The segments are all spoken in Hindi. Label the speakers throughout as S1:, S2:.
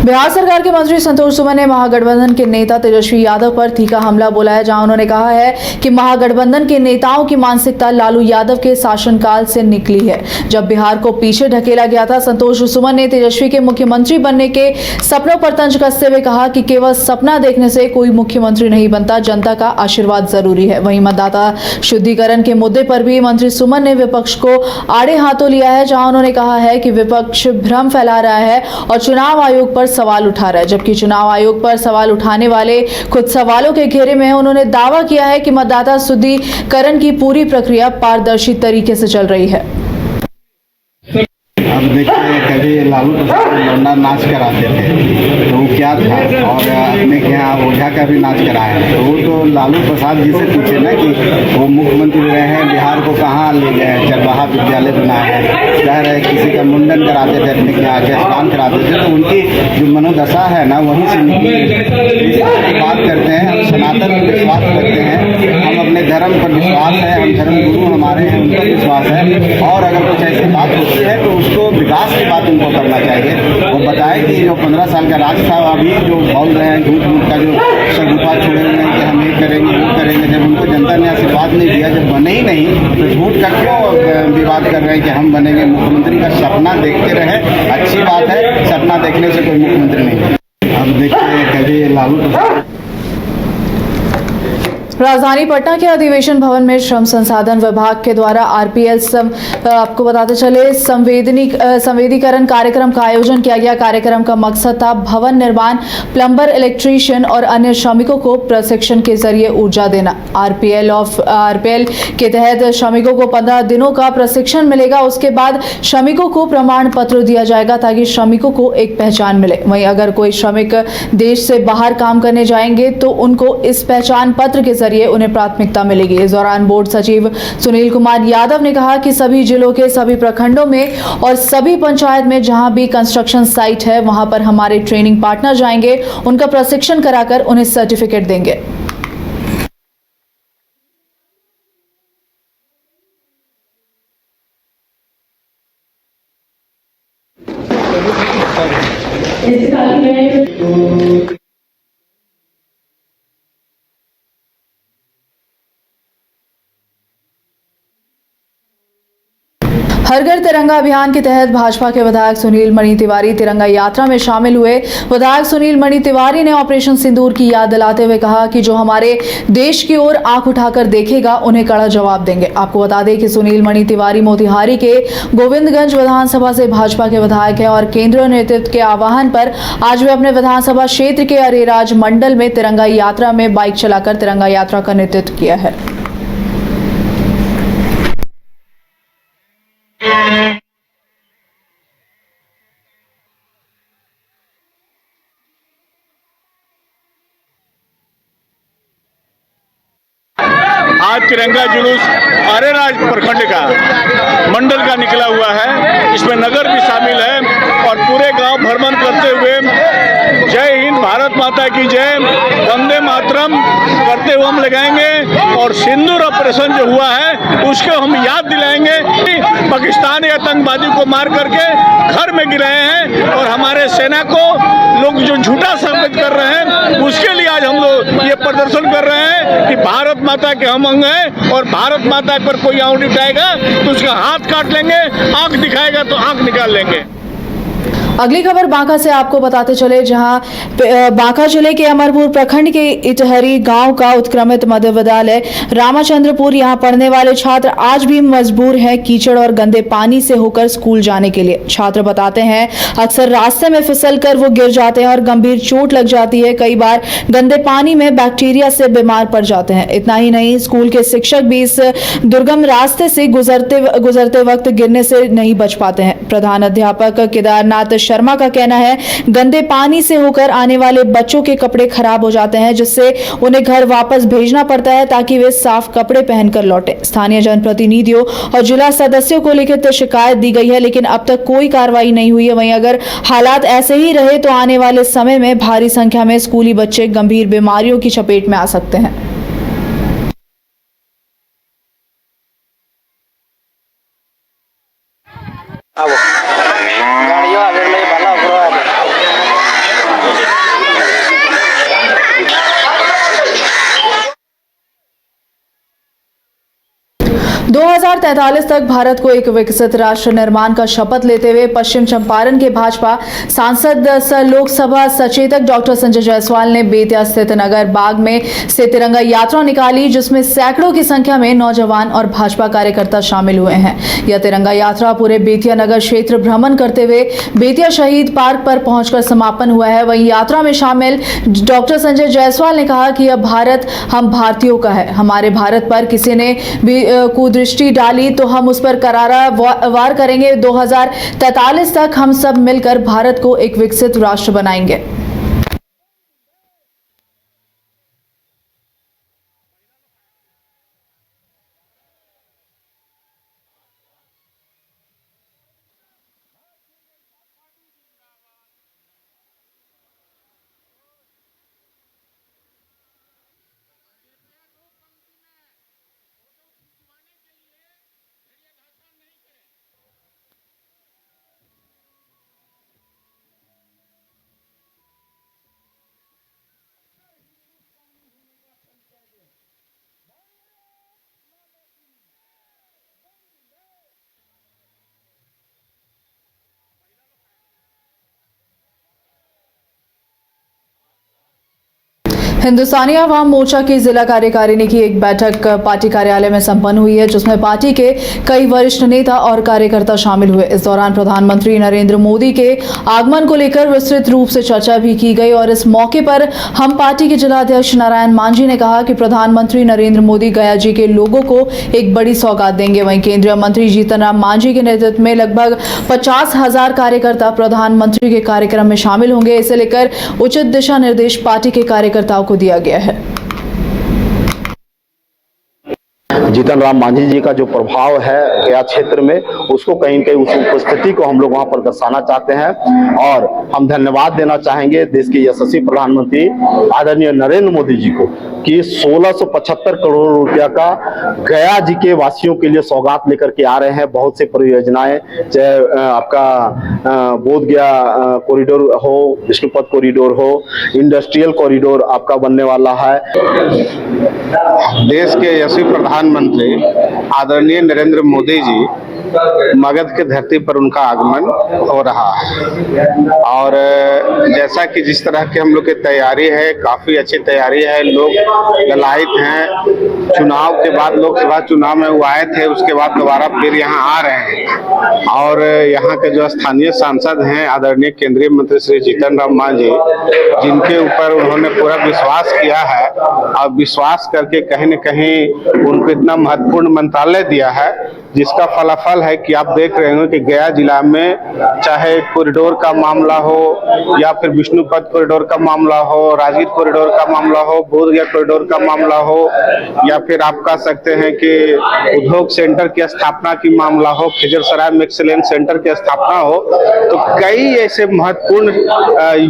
S1: बिहार सरकार के मंत्री संतोष सुमन ने महागठबंधन के नेता तेजस्वी यादव पर तीखा हमला बोला है, जहां उन्होंने कहा है कि महागठबंधन के नेताओं की मानसिकता लालू यादव के शासनकाल से निकली है, जब बिहार को पीछे ढकेला गया था। संतोष सुमन ने तेजस्वी के मुख्यमंत्री बनने के सपनों पर तंज कसते हुए कहा कि केवल सपना देखने से कोई मुख्यमंत्री नहीं बनता, जनता का आशीर्वाद जरूरी है। वहीं मतदाता शुद्धिकरण के मुद्दे पर भी मंत्री सुमन ने विपक्ष को आड़े हाथों लिया है, जहां उन्होंने कहा है कि विपक्ष भ्रम फैला रहा है और चुनाव आयोग पर सवाल उठा रहा है, जबकि चुनाव आयोग पर सवाल उठाने वाले खुद सवालों के घेरे में हैं। उन्होंने दावा किया है कि मतदाता शुद्धिकरण की पूरी प्रक्रिया पारदर्शी तरीके से चल रही है।
S2: अब देखिए, कभी लालू प्रसाद लौंडा नाच कराते थे तो वो क्या था, और अपने के यहाँ ओझा का भी नाच कराए तो वो तो लालू प्रसाद जी से पूछे ना कि वो मुख्यमंत्री रहे हैं, बिहार को कहाँ ले गए, चरवाहा विद्यालय बनाए हैं, कह रहे किसी का मुंडन कराते थे, अपने के यहाँ के स्नान कराते थे, तो उनकी जो मनोदशा है ना वहीं से निकली। बात करते हैं, हम सनातन पर विश्वास करते हैं, हम अपने धर्म पर विश्वास है, हम धर्म गुरु हमारे हैं उन पर विश्वास है, और अगर कुछ ऐसी बात होती है तो उसको विकास की बात उनको करना चाहिए। वो बताए कि जो 15 साल का राज था, अभी जो बोल रहे हैं झूठ मूठ का जो शगुफा छोड़े हुए हैं कि हम ये करेंगे वो करेंगे, जब उनको जनता ने आशीर्वाद नहीं दिया, जब बने ही नहीं तो झूठ का क्यों विवाद कर रहे हैं कि हम बनेंगे। मुख्यमंत्री का सपना देखते रहे, अच्छी बात है, सपना देखने से कोई मुख्यमंत्री नहीं। अब देखिए, कभी लालू प्रसाद
S1: राजधानी पटना के अधिवेशन भवन में श्रम संसाधन विभाग के द्वारा आरपीएल आपको बताते चले संवेदीकरण कार्यक्रम का आयोजन किया गया। कार्यक्रम का मकसद था भवन निर्माण, प्लम्बर, इलेक्ट्रीशियन और अन्य श्रमिकों को प्रशिक्षण के जरिए ऊर्जा देना। आरपीएल के तहत श्रमिकों को 15 दिनों का प्रशिक्षण मिलेगा। उसके बाद श्रमिकों को प्रमाण पत्र दिया जाएगा ताकि श्रमिकों को एक पहचान मिले। वहीं अगर कोई श्रमिक देश से बाहर काम करने जाएंगे तो उनको इस पहचान पत्र के जरिए उन्हें प्राथमिकता मिलेगी। इस दौरान बोर्ड सचिव सुनील कुमार यादव ने कहा कि सभी जिलों के सभी प्रखंडों में और सभी पंचायत में जहां भी कंस्ट्रक्शन साइट है वहां पर हमारे ट्रेनिंग पार्टनर जाएंगे, उनका प्रशिक्षण कराकर उन्हें सर्टिफिकेट देंगे। हर घर तिरंगा अभियान के तहत भाजपा के विधायक सुनील मणि तिवारी तिरंगा यात्रा में शामिल हुए। विधायक सुनील मणि तिवारी ने ऑपरेशन सिंदूर की याद दिलाते हुए कहा कि जो हमारे देश की ओर आंख उठाकर देखेगा उन्हें कड़ा जवाब देंगे। आपको बता दें कि सुनील मणि तिवारी मोतिहारी के गोविंदगंज विधानसभा से भाजपा के विधायक है और केंद्रीय नेतृत्व के आह्वान पर आज वे अपने विधानसभा क्षेत्र के अरेराज मंडल में तिरंगा यात्रा में बाइक चलाकर तिरंगा यात्रा का नेतृत्व किया है।
S3: आज तिरंगा जुलूस अरेराज प्रखंड का मंडल का निकला हुआ है। इसमें नगर भी शामिल है और पूरे गांव भ्रमण करते हुए जय हिंद, भारत माता की जय, वंदे मातरम करते हुए हम लगाएंगे और सिंदूर ऑपरेशन जो हुआ है उसको हम याद दिलाएंगे। पाकिस्तानी आतंकवादी को मार करके घर में गिराए हैं और हमारे सेना को लोग जो झूठा साबित कर रहे हैं उसके लिए आज हम लोग ये प्रदर्शन कर रहे हैं कि भारत माता के हम अंग हैं और भारत माता पर कोई आंख उठाएगा तो उसका हाथ काट लेंगे, आंख दिखाएगा तो आंख निकाल लेंगे।
S1: अगली खबर बांका से आपको बताते चले, जहां बांका जिले के अमरपुर प्रखंड के इटहरी गांव का उत्क्रमित मध्य विद्यालय रामाचंद्रपुर, यहां पढ़ने वाले छात्र आज भी मजबूर हैं कीचड़ और गंदे पानी से होकर स्कूल जाने के लिए। छात्र बताते हैं अक्सर रास्ते में फिसलकर वो गिर जाते हैं और गंभीर चोट लग जाती है। कई बार गंदे पानी में बैक्टीरिया से बीमार पड़ जाते हैं। इतना ही नहीं, स्कूल के शिक्षक भी इस दुर्गम रास्ते से गुजरते वक्त गिरने से नहीं बच पाते हैं। प्रधान अध्यापक केदारनाथ शर्मा का कहना है गंदे पानी से होकर आने वाले बच्चों के कपड़े खराब हो जाते हैं, जिससे उन्हें घर वापस भेजना पड़ता है ताकि वे साफ कपड़े पहनकर लौटे। स्थानीय जनप्रतिनिधियों और जिला सदस्यों को लिखित शिकायत दी गई है, लेकिन अब तक कोई कार्रवाई नहीं हुई है। वहीं अगर हालात ऐसे ही रहे तो आने वाले समय में भारी संख्या में स्कूली बच्चे गंभीर बीमारियों की चपेट में आ सकते हैं।
S4: गाड़ियों आगे ले भला
S1: 2043 तक भारत को एक विकसित राष्ट्र निर्माण का शपथ लेते हुए पश्चिम चंपारण के भाजपा सांसद लोकसभा सचेतक डॉक्टर संजय जायसवाल ने बेतिया स्थित नगर बाग में से तिरंगा यात्रा निकाली, जिसमें सैकड़ों की संख्या में नौजवान और भाजपा कार्यकर्ता शामिल हुए हैं। यह तिरंगा यात्रा पूरे बेतिया नगर क्षेत्र भ्रमण करते हुए बेतिया शहीद पार्क पर पहुंचकर समापन हुआ है। वहीं यात्रा में शामिल डॉक्टर संजय जायसवाल ने कहा कि यह भारत हम भारतीयों का है। हमारे भारत पर किसी ने भी कुदृष्टि डाली तो हम उस पर करारा वार करेंगे। 2043 तक हम सब मिलकर भारत को एक विकसित राष्ट्र बनाएंगे। हिंदुस्तानी अवाम मोर्चा की जिला कार्यकारिणी की एक बैठक पार्टी कार्यालय में संपन्न हुई है, जिसमें पार्टी के कई वरिष्ठ नेता और कार्यकर्ता शामिल हुए। इस दौरान प्रधानमंत्री नरेंद्र मोदी के आगमन को लेकर विस्तृत रूप से चर्चा भी की गई और इस मौके पर हम पार्टी के जिला अध्यक्ष नारायण मांझी ने कहा कि प्रधानमंत्री नरेंद्र मोदी गया जी के लोगों को एक बड़ी सौगात देंगे। वहीं केंद्रीय मंत्री जीतन राम मांझी के नेतृत्व में लगभग 50,000 कार्यकर्ता प्रधानमंत्री के कार्यक्रम में शामिल होंगे। इसे लेकर उचित दिशा निर्देश पार्टी के कार्यकर्ताओं को दिया गया है।
S4: जीतन राम मांझी जी का जो प्रभाव है गया क्षेत्र में, उसको कहीं कहीं उस उपस्थिति को हम लोग वहां पर दर्शाना चाहते हैं और हम धन्यवाद देना चाहेंगे देश के यशस्वी प्रधानमंत्री आदरणीय नरेंद्र मोदी जी को कि 1675 करोड़ रुपया का गया जी के वासियों के लिए सौगात लेकर के आ रहे हैं। बहुत से परियोजनाएं, चाहे आपका बोध गया कॉरिडोर हो, विष्णुपथ कॉरिडोर हो, इंडस्ट्रियल कॉरिडोर आपका बनने वाला है।
S2: देश के यशस्वी प्रधानमंत्री आदरणीय नरेंद्र मोदी जी मगध के धरती पर उनका आगमन हो रहा है और जैसा कि जिस तरह की हम लोग की तैयारी है, काफी अच्छी तैयारी है। लोग ललायित हैं। चुनाव के बाद, लोकसभा चुनाव में वो आए थे, उसके बाद दोबारा फिर यहाँ आ रहे हैं और यहाँ के जो स्थानीय सांसद हैं आदरणीय केंद्रीय मंत्री श्री जीतन राम मांझी, जिनके ऊपर उन्होंने पूरा विश्वास किया है और विश्वास करके कहीं न कहीं उनको इतना महत्वपूर्ण मंत्रालय दिया है, जिसका फलाफल है कि आप देख रहे हो कि गया जिला में चाहे कॉरिडोर का मामला हो या फिर विष्णुपथ कॉरिडोर का मामला हो, राजगीर कॉरिडोर का मामला हो, बोध गया कॉरिडोर का मामला हो या फिर आप कह सकते हैं कि उद्योग सेंटर की स्थापना की मामला हो, खिजरसराय में एक्सीलेंस सेंटर की स्थापना हो, तो कई ऐसे महत्वपूर्ण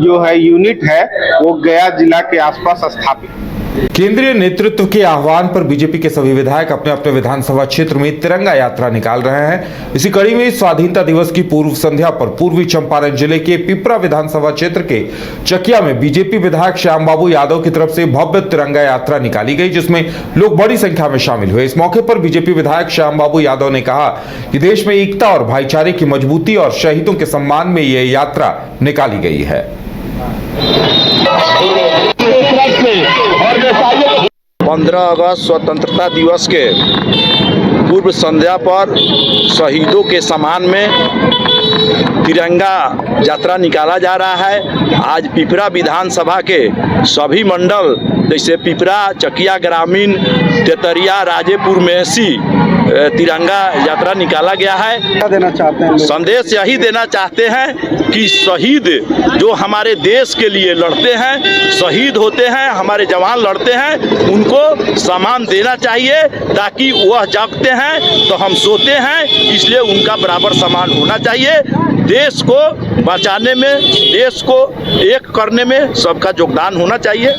S2: जो है यूनिट है वो गया जिला के आसपास स्थापित।
S5: केंद्रीय नेतृत्व के आह्वान पर बीजेपी के सभी विधायक अपने अपने विधानसभा क्षेत्र में तिरंगा यात्रा निकाल रहे हैं। इसी कड़ी में स्वाधीनता दिवस की पूर्व संध्या पर पूर्वी चंपारण जिले के पिपरा विधानसभा क्षेत्र के चकिया में बीजेपी विधायक श्याम बाबू यादव की तरफ से भव्य तिरंगा यात्रा निकाली गई, जिसमें लोग बड़ी संख्या में शामिल हुए। इस मौके पर बीजेपी विधायक श्याम बाबू यादव ने कहा कि देश में एकता और भाईचारे की मजबूती और शहीदों के सम्मान में यह यात्रा निकाली गई है।
S6: 15 अगस्त स्वतंत्रता दिवस के पूर्व संध्या पर शहीदों के सम्मान में तिरंगा यात्रा निकाला जा रहा है। आज पिपरा विधानसभा के सभी मंडल जैसे पिपरा, चकिया ग्रामीण, तेतरिया, राजेपुर में तिरंगा यात्रा निकाला गया है।
S2: क्या देना चाहते हैं?
S6: संदेश यही देना चाहते हैं कि शहीद जो हमारे देश के लिए लड़ते हैं, शहीद होते हैं, हमारे जवान लड़ते हैं, उनको सम्मान देना चाहिए ताकि वह जागते हैं तो हम सोते हैं, इसलिए उनका बराबर सम्मान होना चाहिए। देश को बचाने में, देश को एक करने में सबका योगदान होना चाहिए।